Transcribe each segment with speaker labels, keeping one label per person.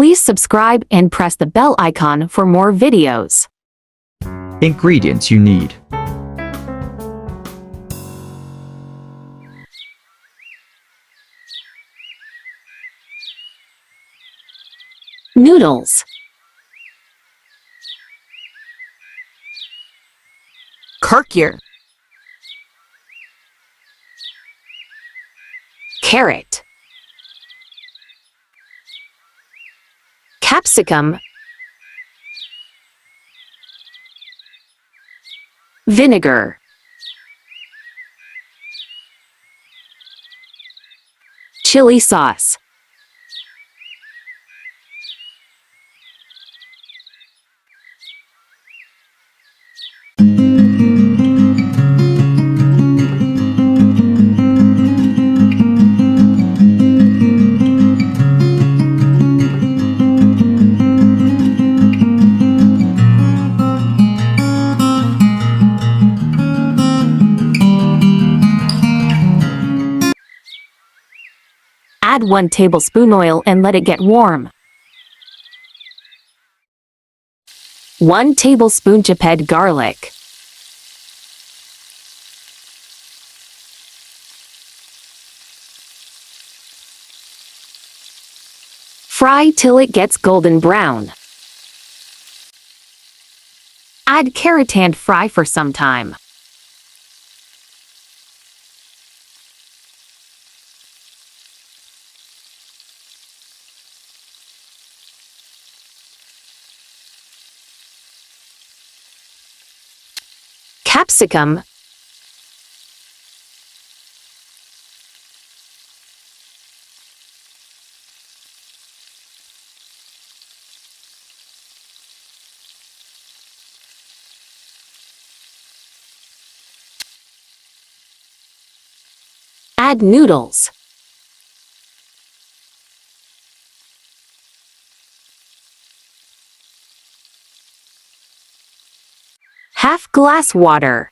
Speaker 1: Please subscribe and press the bell icon for more videos.
Speaker 2: Ingredients you need.
Speaker 1: Noodles, kurkure, carrot, capsicum, vinegar, chili sauce, Add 1 tablespoon oil and let it get warm. 1 tablespoon chopped garlic. Fry till it gets golden brown. Add carrot and fry for some time. Capsicum, add noodles, half glass water,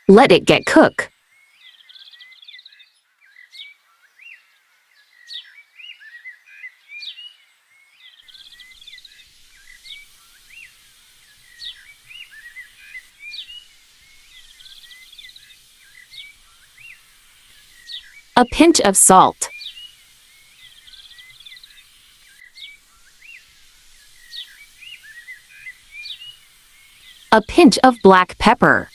Speaker 1: let it get cooked. A pinch of salt. A pinch of black pepper.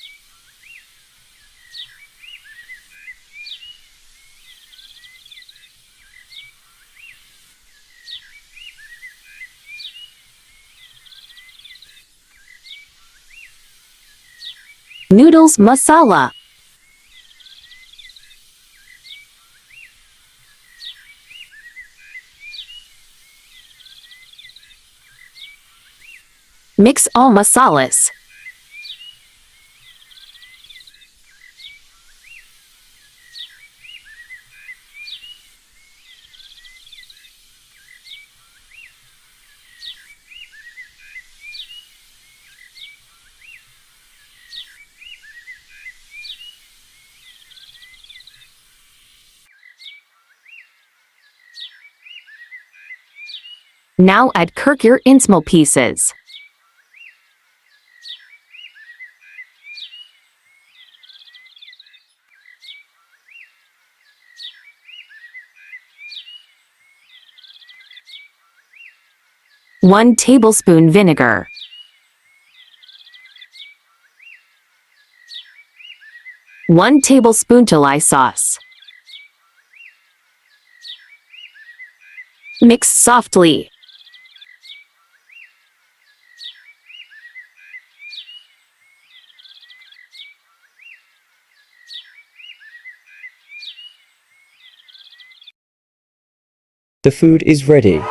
Speaker 1: Noodles masala. Mix all masalas. Now add kurkure in small pieces. One tablespoon vinegar. One tablespoon chili sauce. Mix softly.
Speaker 2: The food is ready.